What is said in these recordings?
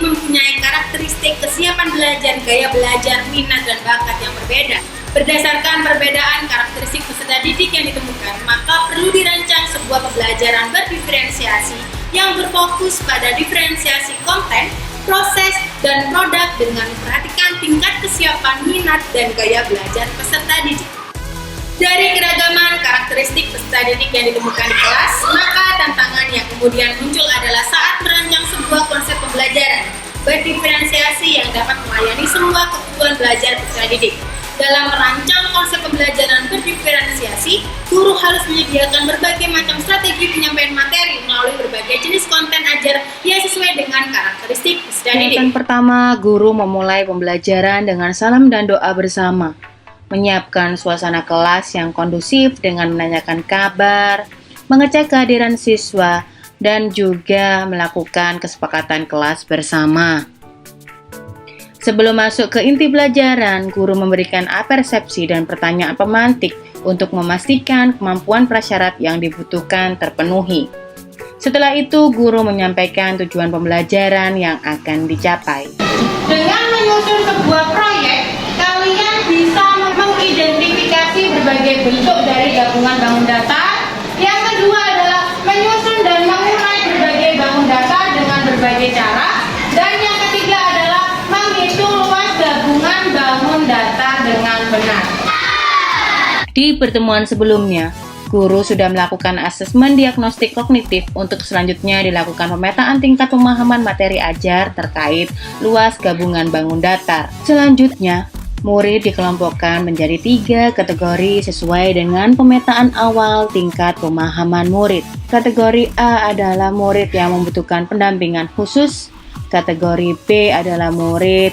mempunyai karakteristik kesiapan belajar, gaya belajar, minat, dan bakat yang berbeda. Berdasarkan perbedaan karakteristik peserta didik yang ditemukan, maka perlu dirancang sebuah pembelajaran berdiferensiasi yang berfokus pada diferensiasi konten, proses, dan produk dengan memperhatikan tingkat kesiapan, minat, dan gaya belajar peserta didik. Dari keragaman karakteristik peserta didik yang ditemukan di kelas, maka tantangan yang kemudian muncul adalah saat merancang sebuah konsep pembelajaran berdiferensiasi yang dapat melayani semua kebutuhan belajar peserta didik. Dalam merancang konsep pembelajaran berdiferensiasi, guru harus menyediakan berbagai macam strategi penyampaian materi melalui berbagai jenis konten ajar yang sesuai dengan karakteristik peserta didik. Yang pertama, guru memulai pembelajaran dengan salam dan doa bersama. Menyiapkan suasana kelas yang kondusif dengan menanyakan kabar, mengecek kehadiran siswa, dan juga melakukan kesepakatan kelas bersama. Sebelum masuk ke inti pelajaran, guru memberikan persepsi dan pertanyaan pemantik untuk memastikan kemampuan prasyarat yang dibutuhkan terpenuhi. Setelah itu, guru menyampaikan tujuan pembelajaran yang akan dicapai. Dengan menyusun sebuah proyek, kalian bisa mengidentifikasi berbagai bentuk dari gabungan bangun data. Yang kedua adalah menyusun dan mengurai berbagai bangun data dengan berbagai cara. Dan yang ketiga adalah menghitung luas gabungan bangun data dengan benar. Di pertemuan sebelumnya, guru sudah melakukan asesmen diagnostik kognitif untuk selanjutnya dilakukan pemetaan tingkat pemahaman materi ajar terkait luas gabungan bangun datar. Selanjutnya, murid dikelompokkan menjadi 3 kategori sesuai dengan pemetaan awal tingkat pemahaman murid. Kategori A adalah murid yang membutuhkan pendampingan khusus. Kategori B adalah murid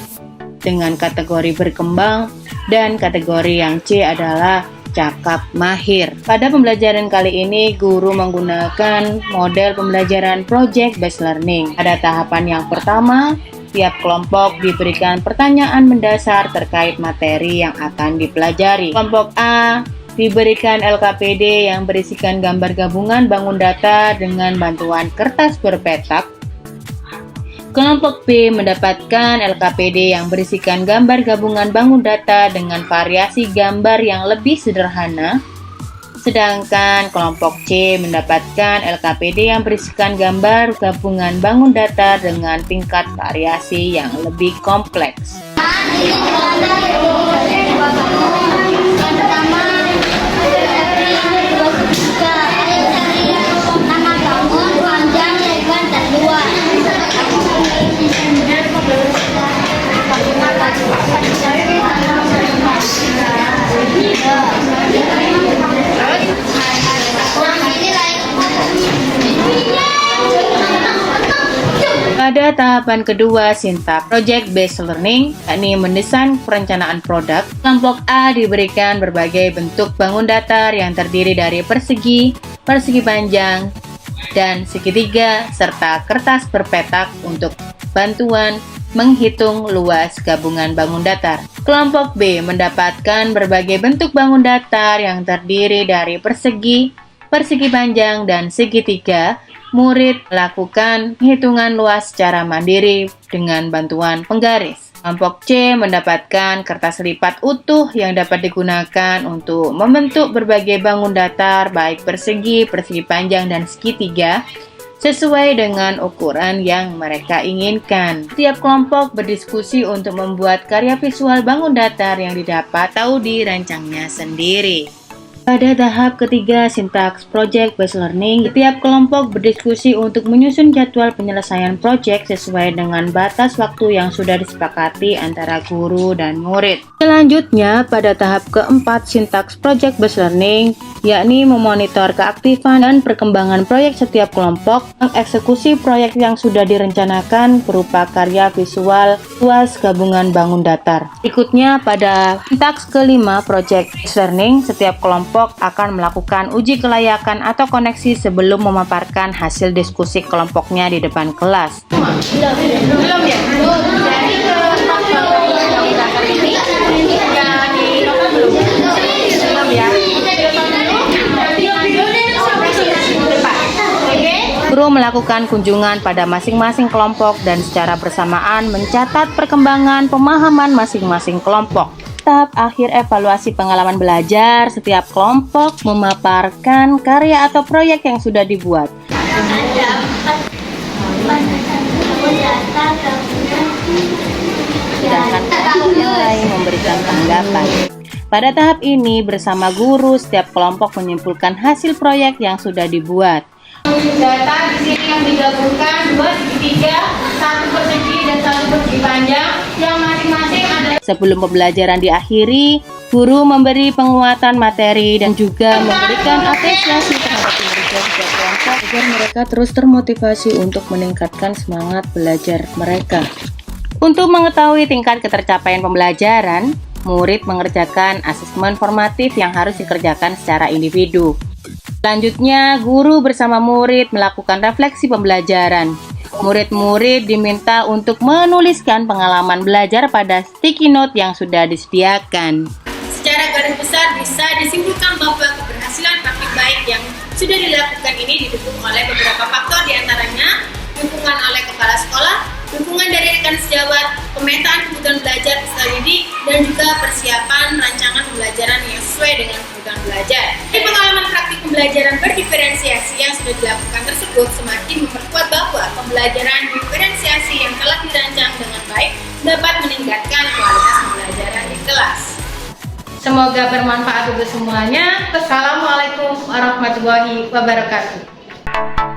dengan kategori berkembang. Dan kategori yang C adalah cakap mahir. Pada pembelajaran kali ini, guru menggunakan model pembelajaran project based learning. Pada tahapan yang pertama, tiap kelompok diberikan pertanyaan mendasar terkait materi yang akan dipelajari. Kelompok A diberikan LKPD yang berisikan gambar gabungan bangun data dengan bantuan kertas berpetak. Kelompok B mendapatkan LKPD yang berisikan gambar gabungan bangun data dengan variasi gambar yang lebih sederhana. Sedangkan kelompok C mendapatkan LKPD yang berisikan gambar gabungan bangun data dengan tingkat variasi yang lebih kompleks. Pada tahapan kedua sintak project based learning, yakni mendesain perencanaan produk, kelompok A diberikan berbagai bentuk bangun datar yang terdiri dari persegi, persegi panjang, dan segitiga, serta kertas berpetak untuk bantuan menghitung luas gabungan bangun datar. Kelompok B mendapatkan berbagai bentuk bangun datar yang terdiri dari persegi, persegi panjang, dan segitiga. Murid melakukan hitungan luas secara mandiri dengan bantuan penggaris. Kelompok C mendapatkan kertas lipat utuh yang dapat digunakan untuk membentuk berbagai bangun datar baik persegi, persegi panjang, dan segitiga sesuai dengan ukuran yang mereka inginkan. Setiap kelompok berdiskusi untuk membuat karya visual bangun datar yang didapat atau dirancangnya sendiri. Pada tahap ketiga sintaks project based learning, setiap kelompok berdiskusi untuk menyusun jadwal penyelesaian proyek sesuai dengan batas waktu yang sudah disepakati antara guru dan murid. Selanjutnya, pada tahap keempat sintaks project based learning, yakni memonitor keaktifan dan perkembangan proyek setiap kelompok, mengeksekusi proyek yang sudah direncanakan berupa karya visual luas gabungan bangun datar. Berikutnya, pada sintaks kelima project based learning, setiap kelompok akan melakukan uji kelayakan atau koneksi sebelum memaparkan hasil diskusi kelompoknya di depan kelas. Belum ya? Jadi kelompok bangun datar ini ya di novel belum ya? Guru melakukan kunjungan pada masing-masing kelompok dan secara bersamaan mencatat perkembangan pemahaman masing-masing kelompok. Tahap akhir evaluasi pengalaman belajar, setiap kelompok memaparkan karya atau proyek yang sudah dibuat. Sedangkan kelompok yang lain memberikan tanggapan. Pada tahap ini, bersama guru, setiap kelompok menyimpulkan hasil proyek yang sudah dibuat. Data di sini yang digabungkan 2 segitiga, 1 persegi dan 1 persegi panjang yang masing-masing ada. Sebelum pembelajaran diakhiri, guru memberi penguatan materi dan juga memberikan apresiasi terhadap kinerja setiap kelompok agar mereka terus termotivasi untuk meningkatkan semangat belajar mereka. Untuk mengetahui tingkat ketercapaian pembelajaran, murid mengerjakan asesmen formatif yang harus dikerjakan secara individu. Selanjutnya, guru bersama murid melakukan refleksi pembelajaran. Murid-murid diminta untuk menuliskan pengalaman belajar pada sticky note yang sudah disediakan. Secara garis besar bisa disimpulkan bahwa keberhasilan praktik baik yang sudah dilakukan ini didukung oleh beberapa faktor, diantaranya dukungan oleh kepala sekolah, dukungan dari rekan sejawat, pemetaan kebutuhan belajar peserta didik, dan juga persiapan rancangan pembelajaran yang sesuai dengan kebutuhan belajar. Dari pengalaman praktik pembelajaran berdiferensiasi yang sudah dilakukan tersebut semakin memperkuat bahwa pembelajaran diferensiasi yang telah dirancang dengan baik dapat meningkatkan kualitas pembelajaran di kelas. Semoga bermanfaat untuk semuanya. Wassalamualaikum warahmatullahi wabarakatuh.